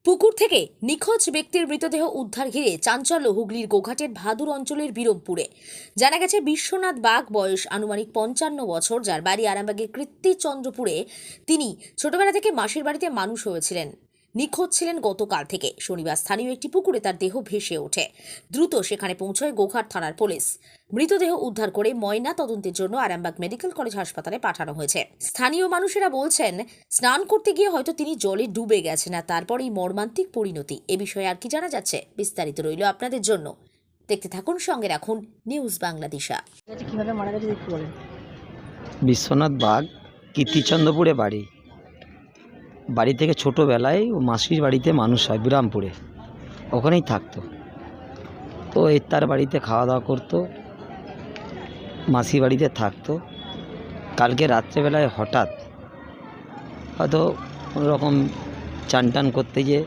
পুকুর থেকে নিখোঁজ ব্যক্তির মৃতদেহ উদ্ধার ঘিরে চাঞ্চল্য হুগলির গোঘাটের ভাদুর অঞ্চলের বিরমপুরে। জানা গেছে বিশ্বনাথ বাগ বয়স আনুমানিক 55 বছর, যার বাড়ি আরামবাগের কৃত্তিচন্দ্রপুরে। তিনি ছোটবেলা থেকে মাসির বাড়িতে মানুষ হয়েছিলেন। নিখোঁজ ছিলেন গতকাল থেকে। শনিবার স্থানীয় একটি পুকুরে তার দেহ ভেসে ওঠে। দ্রুত সেখানে পৌঁছয় গোঘাট থানার পুলিশ। মৃতদেহ উদ্ধার করে ময়না তদন্তের জন্য আরামবাগ মেডিকেল কলেজ হাসপাতালে পাঠানো হয়েছে। স্থানীয় মানুষেরা বলছেন, স্নান করতে গিয়ে হয়তো তিনি জলে ডুবে গেছেন, আর তারপরেই মর্মান্তিক পরিণতি। এ বিষয়ে আর কি জানা যাচ্ছে, বিস্তারিত রইল আপনাদের জন্য। দেখতে থাকুন, সঙ্গে রাখুন নিউজ বাংলাদেশা। কিভাবে মারা গেছে একটু বলেন। বিশ্বনাথ বাগ কীর্তিচন্দ্রপুরে বাড়ি থেকে ছোটোবেলায় ও মাসির বাড়িতে মানুষ হয় বিরামপুরে, ওখানেই থাকতো। তো তার বাড়িতে খাওয়া দাওয়া করতো, মাসির বাড়িতে থাকতো। কালকে রাত্রেবেলায় হঠাৎ হয়তো কোনোরকম চান টান করতে গিয়ে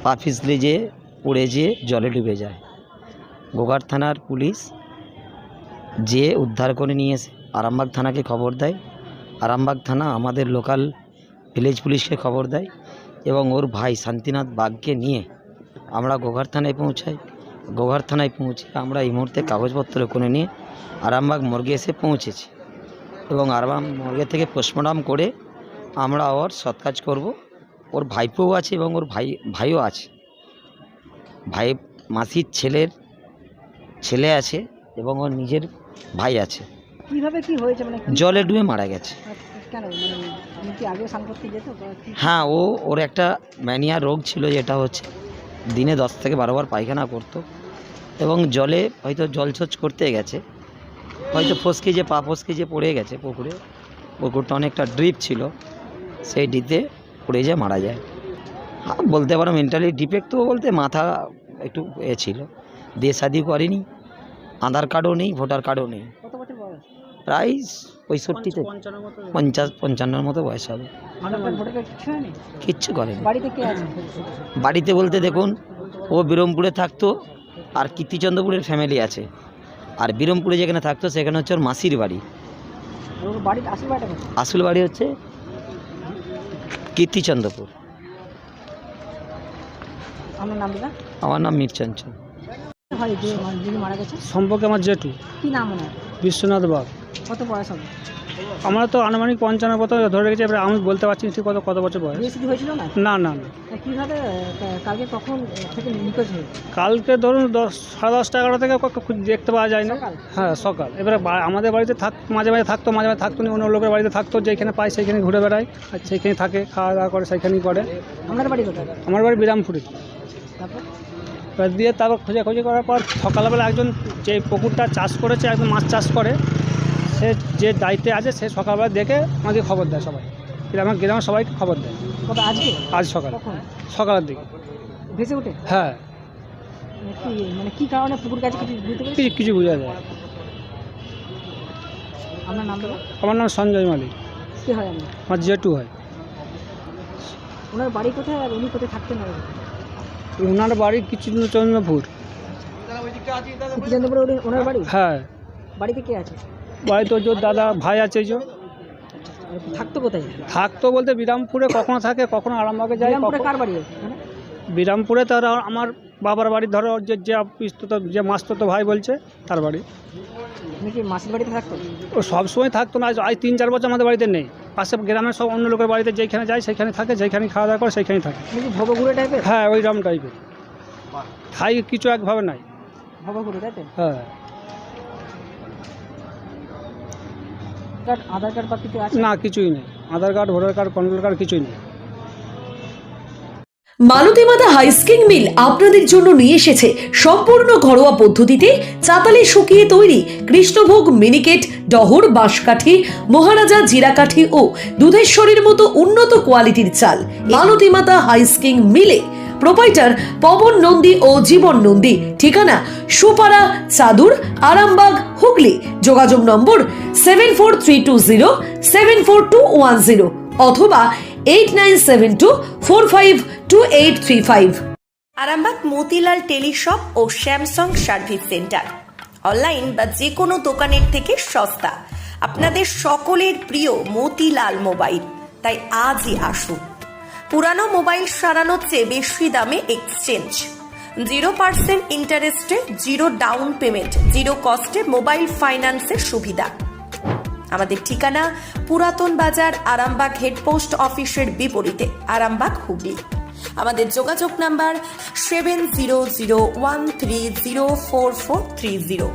পা পিছলে যেয়ে পড়ে যেয়ে জলে ডুবে যায়। গোঘাট থানার পুলিশ যে উদ্ধার করে নিয়ে এসে আরামবাগ থানাকে খবর দেয়। আরামবাগ থানা আমাদের লোকাল ভিলেজ পুলিশকে খবর দেয় এবং ওর ভাই শান্তিনাথ বাগকে নিয়ে আমরা গোঘাট থানায় পৌঁছাই। গোঘাট থানায় পৌঁছে আমরা এই মুহূর্তে কাগজপত্র করে নিয়ে আরামবাগ মর্গে এসে পৌঁছেছি এবং আরামবাগ মর্গে থেকে পোস্টমর্টম করে আমরা ওর সৎকাজ করব। ওর ভাইপোও আছে এবং ওর ভাইও আছে। ভাই মাসির ছেলে আছে এবং ওর নিজের ভাই আছে। কিভাবে কি হয়েছে মানে জলে ডুবে মারা গেছে। কেন মানে কি আগে স্নান করতে যেত? হ্যাঁ, ওর একটা ম্যানিয়া রোগ ছিল, যেটা হচ্ছে দিনে 10 থেকে 12 বার পায়খানা করতো এবং জলে হয়তো জলছচ করতে গেছে, হয়তো পা ফসকে যে পড়ে গেছে পুকুরে। পুকুরটা অনেকটা ডিপ ছিল, সেই ডিপে পড়ে যেয়ে মারা যায়। হ্যাঁ, বলতে পারো মেন্টালি ডিফেক্ট তো বলতে মাথা একটু ছিল, বিয়ে শাদি করেনি, আধার কার্ডও নেই, ভোটার কার্ডও নেই। কত বছর বয়স? প্রায় 65 55 মতো বয়স হবে। কিচ্ছু করেনি। বাড়িতে কে আছে? বাড়িতে বলতে দেখুন, ও বিরমপুরে থাকতো আর কীর্তিচন্দ্রপুরের ফ্যামিলি আছে। আর বিরমপুরে যেখানে থাকতো সেখানে হচ্ছে ওর মাসির বাড়ি। আসল বাড়ি হচ্ছে কীর্তিচন্দ্রপুর। আমার নাম মিরচঞ্চল। মারা গেছে সম্পর্কে আমার জেঠু। কি নাম ওনার? বিশ্বনাথ বাগ। কত বয়স হবে? আমরা তো আনুমানিক 55 মতো ধরে রেখেছি, এবার আমি বলতে পারছি ঠিক কত বছর বয়স। বিয়ে শুরু হয়েছিল না? না না না। কিভাবে কালকে কখন থেকে নিখোঁজ হয়ে? কালকে ধরুন 10, সাড়ে 10টা 11টা থেকে দেখতে পাওয়া যায় না। হ্যাঁ, সকাল। এবারে আমাদের বাড়িতে মাঝে মাঝে থাকতো না, অন্য লোকের বাড়িতে থাকতো। যেখানে পায় সেইখানে ঘুরে বেড়ায় আর সেইখানে থাকে, খাওয়া দাওয়া করে সেইখানেই করে। আপনার বাড়ি কোথায়? আমার বাড়ি বিরামপুরে। তারপর খোঁজাখুঁজি করার পর সকালবেলা একজন যে পুকুরটা চাষ করেছে, একদম মাছ চাষ করে, সে যে দায়িত্বে আছে, সে সকালবেলা দেখে আমাকে খবর দেয়। গ্রামের সবাইকে খবর দেয়। কত আজকে? আজ সকালের দিকে ভেসে ওঠে। হ্যাঁ, মানে কি কারণে পুকুর কাছে কিছু বোঝা যায়। আপনার নাম? আমার নাম সঞ্জয় মালিক। কি হয় আপনার? আমার জেঠু হয়। ওনার বাড়ি কোথায় আর উনি কোথায় থাকতেন? ওনার বাড়ি কীর্তিচন্দ্রপুর। ওনার বাড়ি? হ্যাঁ। বাড়িতে কে আছে? বাড়িতে ওই যে দাদা ভাই আছে। থাকতো কোথায়? থাকতো বলতে বিরামপুরে, কখনো থাকে কখনো আরামবাগে যায়। কার বাড়ি? বিরামপুরে তার আমার বাবার বাড়ি, ধরো যে মাসতো ভাই বলছে তার বাড়ি। কি মাসির বাড়িতে থাকতো? ও সবসময় থাকতো না, আজ 3-4 বছর আমাদের বাড়িতে নেই। পাশে গ্রামের সব অন্য লোকের বাড়িতে যেখানে যায় সেখানে থাকে, যেখানে খাওয়া দাওয়া করে সেইখানেই থাকে। ভবঘুরে টাইপের? হ্যাঁ, ওই রাম টাইপের। ঠাই কিছু একভাবে নাই। ভবঘুরে তাই তো? হ্যাঁ। আধার কার্ড বা কিছু আছে? না, কিছুই নেই। Aadhaar card, voter card, control card কিছুই নেই। মালতীমাতা হাইস্কিং মিল আপনাদের জন্য নিয়ে এসেছে সম্পূর্ণ ঘরোয়া পদ্ধতিতে চাতালে শুকিয়ে তৈরি কৃষ্ণভোগ মিনিকেট, ডহর, বাঁশকাঠি, মহারাজা জিরাকাঠি ও দুধেশ্বরীর মতো উন্নত কোয়ালিটির চাল। মালতীমাতা হাইস্কিং মিলে প্রোপাইটার পবন নন্দী ও জীবন নন্দী। ঠিকানা সুপারা, চাদুর, আরামবাগ, হুগলি। যোগাযোগ নম্বর 7432074210 অথবা 8972452835। আরামবাগ মতিলাল টেলিশপ ও স্যামসাং সার্ভিস সেন্টার অনলাইন বা যে কোনো দোকানের থেকে সস্তা। আপনাদের সকলের প্রিয় মতিলাল মোবাইল, তাই আজই আসুন। পুরানো মোবাইল সারানোর চেয়ে বেশি দামে এক্সচেঞ্জ, 0% ইন্টারেস্টে, 0 ডাউন পেমেন্ট, 0 কস্টে মোবাইল ফাইন্যান্সের সুবিধা। আমাদের ঠিকানা পুরাতন বাজার, আরামবাগ হেডপোস্ট অফিসের বিপরীতে, আরামবাগ, হুগলি। আমাদের যোগাযোগ নাম্বার 7001304430।